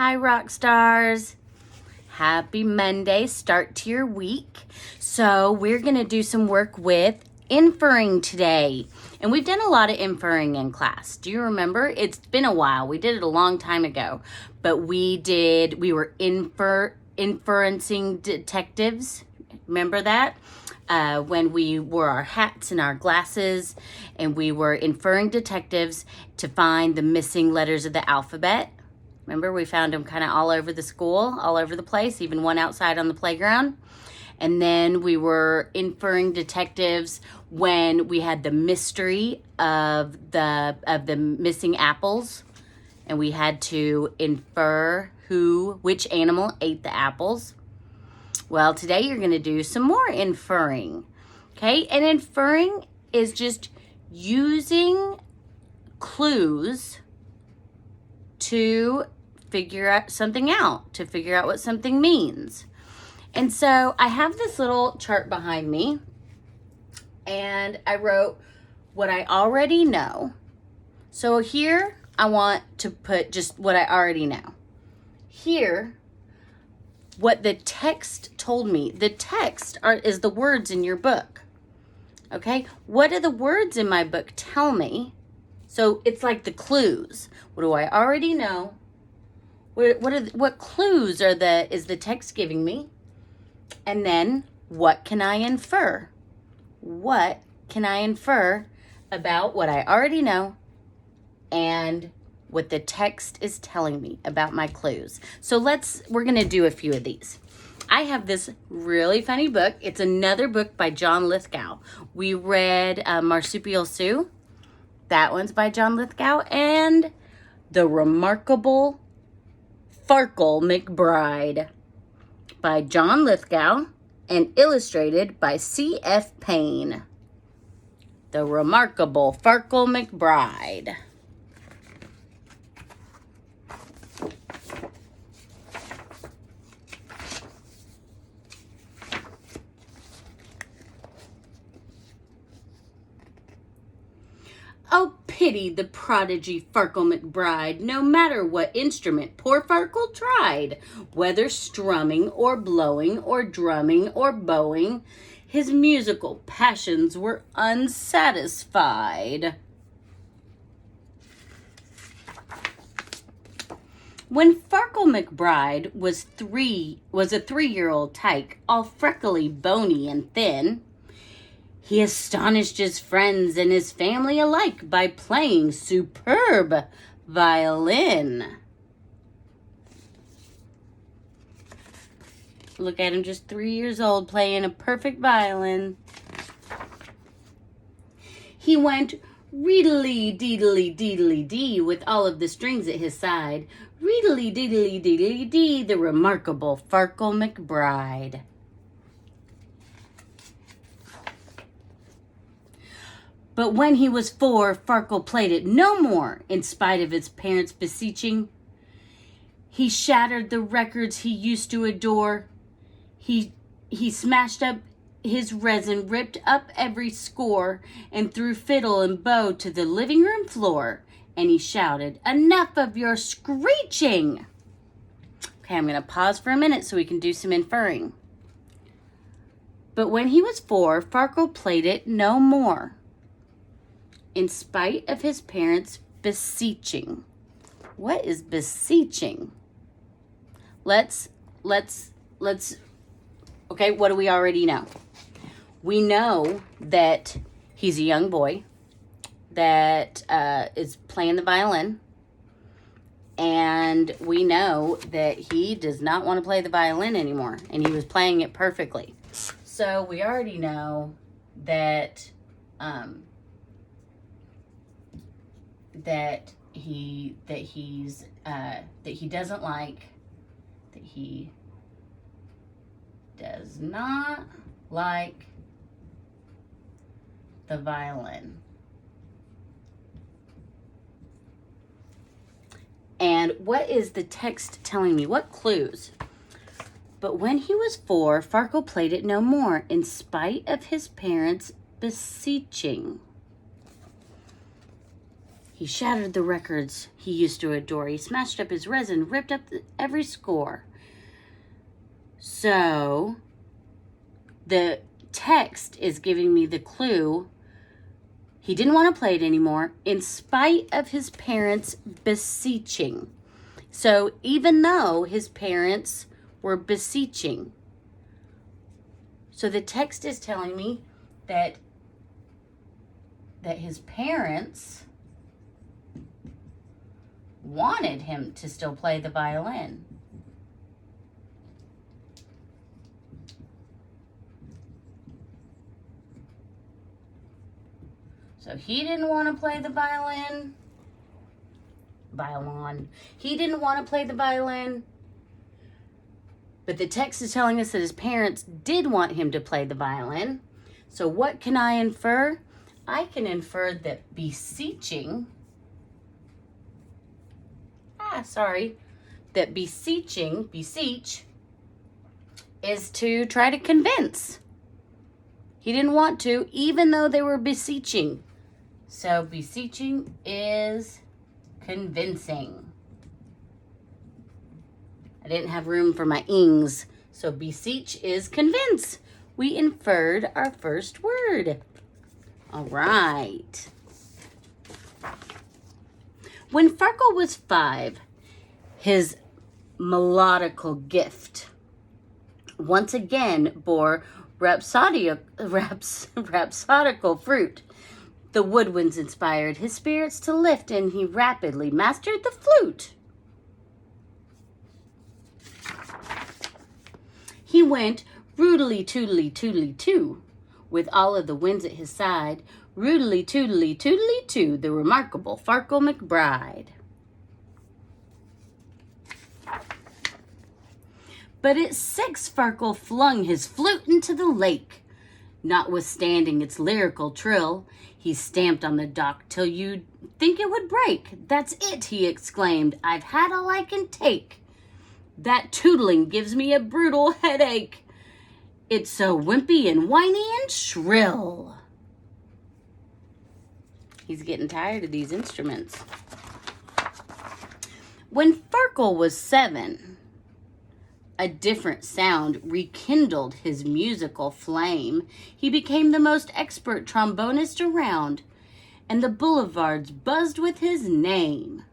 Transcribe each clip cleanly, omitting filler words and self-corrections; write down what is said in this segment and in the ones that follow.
Hi, rock stars. Happy Monday, start to your week. So we're gonna do some work with inferring today. And we've done a lot of inferring in class. Do you remember? It's been a while. We did it a long time ago, but we were inferencing detectives. Remember that? When we wore our hats and our glasses and we were inferring detectives to find the missing letters of the alphabet. Remember, we found them kind of all over the school, all over the place, even one outside on the playground. And then we were inferring detectives when we had the mystery of the missing apples. And we had to infer which animal ate the apples. Well, today you're going to do some more inferring. Okay? And inferring is just using clues to figure out something out, to figure out what something means. And so I have this little chart behind me, and I wrote what I already know. So here I want to put just what I already know. Here, what the text told me. The text is the words in your book. Okay? What do the words in my book tell me? So it's like the clues. What do I already know? What clues is the text giving me? And then what can I infer? What can I infer about what I already know and what the text is telling me about my clues? So we're going to do a few of these. I have this really funny book. It's another book by John Lithgow. We read Marsupial Sue. That one's by John Lithgow. And The Remarkable Farkle McBride by John Lithgow and illustrated by C.F. Payne. The Remarkable Farkle McBride. Oh, pity the prodigy Farkle McBride, no matter what instrument poor Farkle tried, whether strumming or blowing or drumming or bowing, his musical passions were unsatisfied. When Farkle McBride was a 3-year-old tyke, all freckly, bony, and thin, he astonished his friends and his family alike by playing superb violin. Look at him, just 3 years old, playing a perfect violin. He went reedly deedly deedly dee with all of the strings at his side. Reedly deedly deedly dee, the remarkable Farkle McBride. But when he was 4, Farkle played it no more, in spite of his parents' beseeching. He shattered the records he used to adore. He smashed up his resin, ripped up every score, and threw fiddle and bow to the living room floor. And he shouted, "Enough of your screeching!" Okay, I'm going to pause for a minute so we can do some inferring. But when he was 4, Farkle played it no more, in spite of his parents' beseeching. What is beseeching? Let's, okay, what do we already know? We know that he's a young boy that is playing the violin. And we know that he does not want to play the violin anymore. And he was playing it perfectly. So we already know that he does not like the violin. And what is the text telling me? What clues? But when he was 4, Farkle played it no more, in spite of his parents' beseeching. He shattered the records he used to adore. He smashed up his resin, ripped up every score. So the text is giving me the clue. He didn't want to play it anymore in spite of his parents' beseeching. So even though his parents were beseeching. So the text is telling me that his parents wanted him to still play the violin. So he didn't want to play the violin. He didn't want to play the violin. But the text is telling us that his parents did want him to play the violin. So what can I infer? I can infer that beseeching, that beseech is to try to convince. He didn't want to, even though they were beseeching. So beseeching is convincing. I didn't have room for my ings, so beseech is convince. We inferred our first word. All right. When Farkle was 5, his melodical gift once again bore rhapsodical fruit. The woodwinds inspired his spirits to lift, and he rapidly mastered the flute. He went rudely toodly toodly too, with all of the winds at his side, rudely toodly toodly too, the remarkable Farkle McBride. But at 6, Farkle flung his flute into the lake. Notwithstanding its lyrical trill, he stamped on the dock till you'd think it would break. That's it, he exclaimed. I've had all I can take. That tootling gives me a brutal headache. It's so wimpy and whiny and shrill. He's getting tired of these instruments. When Farkle was 7, a different sound rekindled his musical flame. He became the most expert trombonist around, and the boulevards buzzed with his name.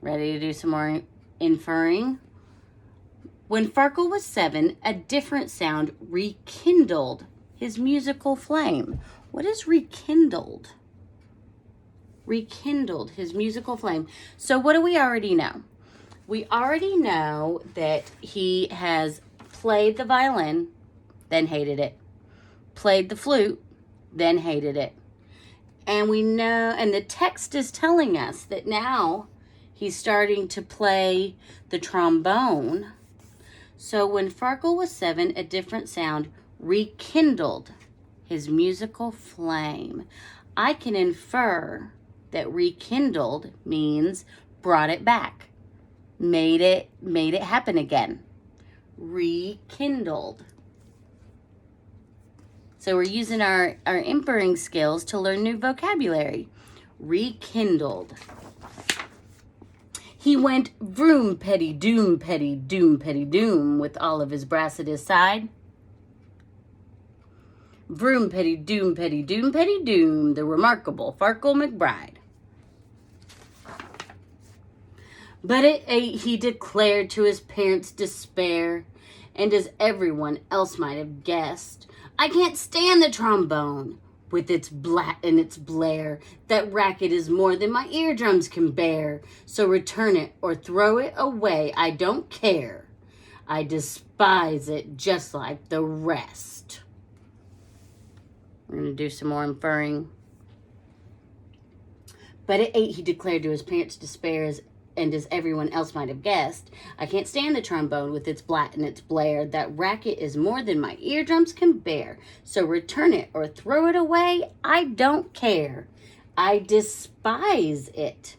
Ready to do some more inferring? When Farkle was 7, a different sound rekindled his musical flame. What is rekindled? Rekindled his musical flame. So what do we already know? We already know that he has played the violin, then hated it. Played the flute, then hated it. And we know, and the text is telling us that now he's starting to play the trombone. So when Farkle was 7, a different sound rekindled his musical flame. I can infer that rekindled means brought it back. Made it happen again. Rekindled. So we're using our inferring skills to learn new vocabulary. Rekindled. He went vroom petty doom with all of his brass at his side. Vroom petty doom, the remarkable Farkle McBride. But at 8, he declared to his parents' despair, and as everyone else might have guessed, I can't stand the trombone with its blat and its blare. That racket is more than my eardrums can bear. So return it or throw it away. I don't care. I despise it just like the rest. We're going to do some more inferring. But at 8, he declared to his parents' despair, and as everyone else might have guessed, I can't stand the trombone with its blat and its blare. That racket is more than my eardrums can bear. So return it or throw it away. I don't care. I despise it.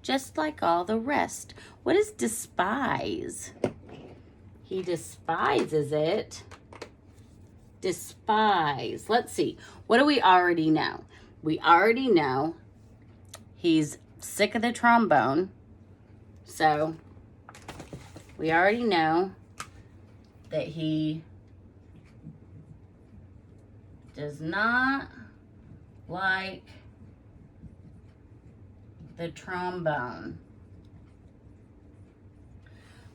Just like all the rest. What is despise? He despises it. Despise. Let's see. What do we already know? We already know he's sick of the trombone. So we already know that he does not like the trombone.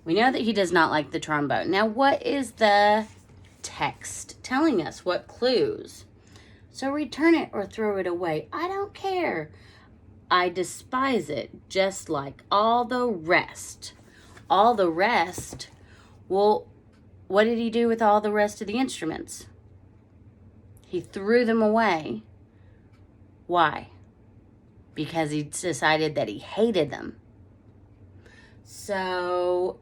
We know that he does not like the trombone. Now, what is the text telling us? What clues? So return it or throw it away. I don't care. I despise it, just like all the rest. All the rest? Well, what did he do with all the rest of the instruments? He threw them away. Why? Because he decided that he hated them. So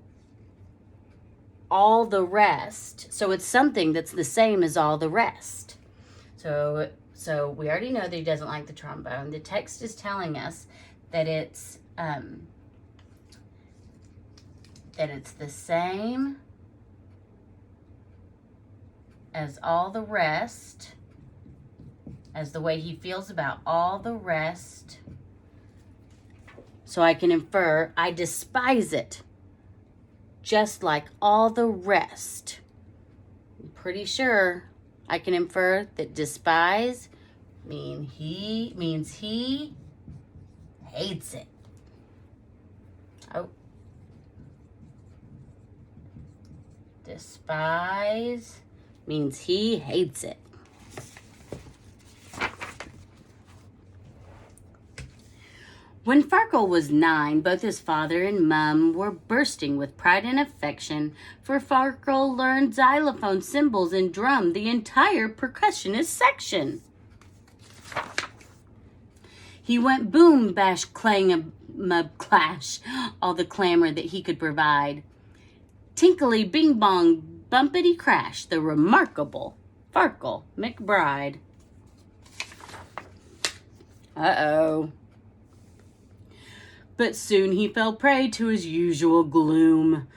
all the rest, so it's something that's the same as all the rest. So we already know that he doesn't like the trombone. The text is telling us that it's the same as all the rest, as the way he feels about all the rest. So I can infer, I despise it, just like all the rest. I'm pretty sure I can infer that despise means he hates it. Oh. Despise means he hates it. When Farkle was 9, both his father and Mum were bursting with pride and affection, for Farkle learned xylophone, cymbals, and drum, the entire percussionist section. He went boom, bash, clang, clash, all the clamor that he could provide. Tinkly, bing, bong, bumpity, crash, the remarkable Farkle McBride. Uh-oh. But soon he fell prey to his usual gloom,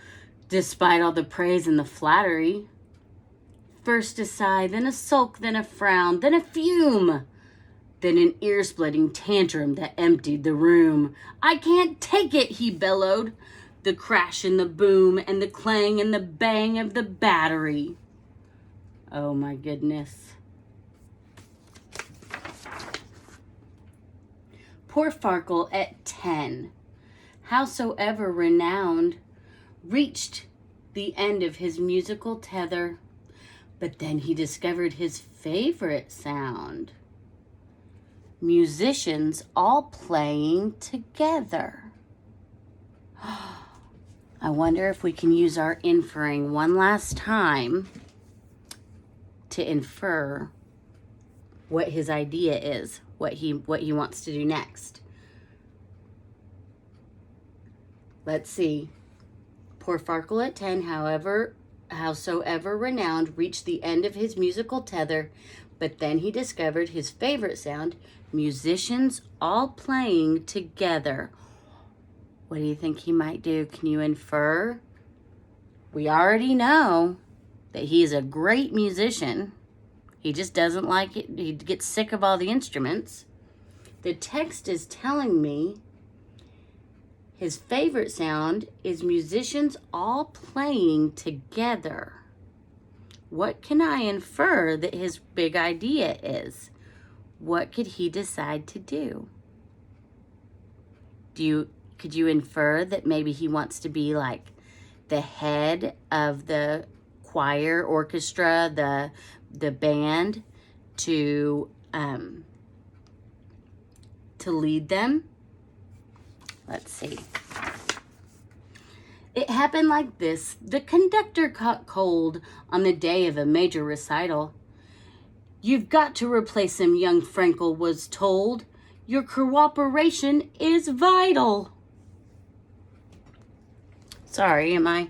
despite all the praise and the flattery. First a sigh, then a sulk, then a frown, then a fume, then an ear-splitting tantrum that emptied the room. I can't take it, he bellowed, the crash and the boom and the clang and the bang of the battery. Oh my goodness. Poor Farkle at 10, howsoever renowned, reached the end of his musical tether, but then he discovered his favorite sound. Musicians all playing together. I wonder if we can use our inferring one last time to infer what his idea is, what he wants to do next. Let's see. Poor Farkle at 10, howsoever renowned, reached the end of his musical tether, but then he discovered his favorite sound, musicians all playing together. What do you think he might do? Can you infer? We already know that he is a great musician. He just doesn't like it. He gets sick of all the instruments. The text is telling me his favorite sound is musicians all playing together. What can I infer that his big idea is? What could he decide to do? Could you infer that maybe he wants to be like the head of the choir, orchestra, the band, to lead them? Let's see. It happened like this. The conductor caught cold on the day of a major recital. You've got to replace him, young Frankel was told. Your cooperation is vital. Sorry, am I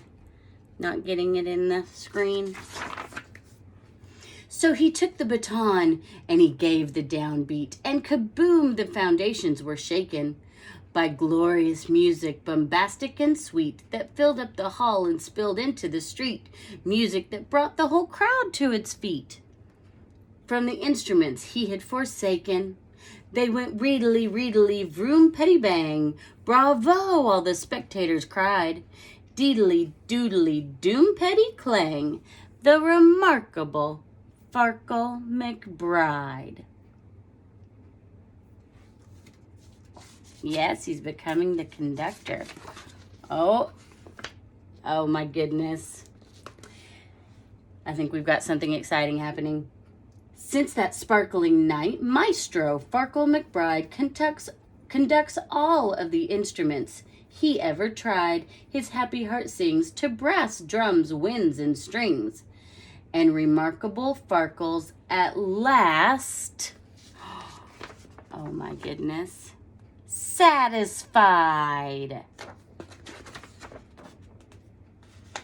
not getting it in the screen? So he took the baton and he gave the downbeat, and kaboom, the foundations were shaken by glorious music, bombastic and sweet, that filled up the hall and spilled into the street, music that brought the whole crowd to its feet. From the instruments he had forsaken, They went reedily, reedily, vroom, petty, bang. Bravo, all the spectators cried. Deedly, doodly, doom, petty, clang. The remarkable Farkle McBride. Yes, he's becoming the conductor. Oh my goodness. I think we've got something exciting happening. Since that sparkling night, Maestro Farkle McBride conducts all of the instruments he ever tried. His happy heart sings to brass, drums, winds, and strings. And remarkable Farkles at last, oh my goodness, satisfied.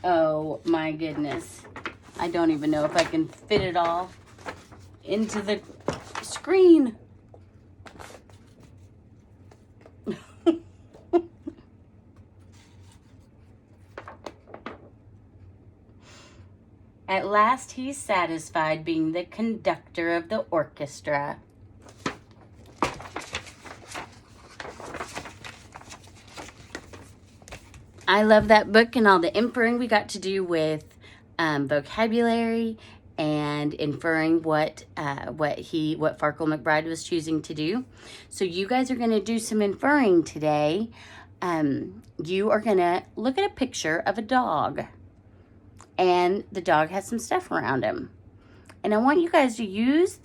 Oh my goodness. I don't even know if I can fit it all into the screen. At last he's satisfied being the conductor of the orchestra. I love that book and all the inferring we got to do with vocabulary and inferring what Farkle McBride was choosing to do. So you guys are going to do some inferring today. You are going to look at a picture of a dog, and the dog has some stuff around him. And I want you guys to use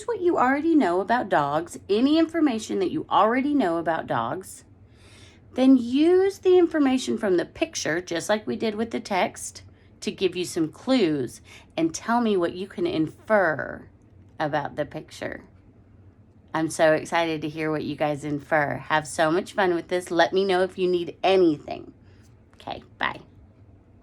what you already know about dogs, any information that you already know about dogs. Then use the information from the picture, just like we did with the text, to give you some clues and tell me what you can infer about the picture. I'm so excited to hear what you guys infer. Have so much fun with this. Let me know if you need anything. Okay, bye.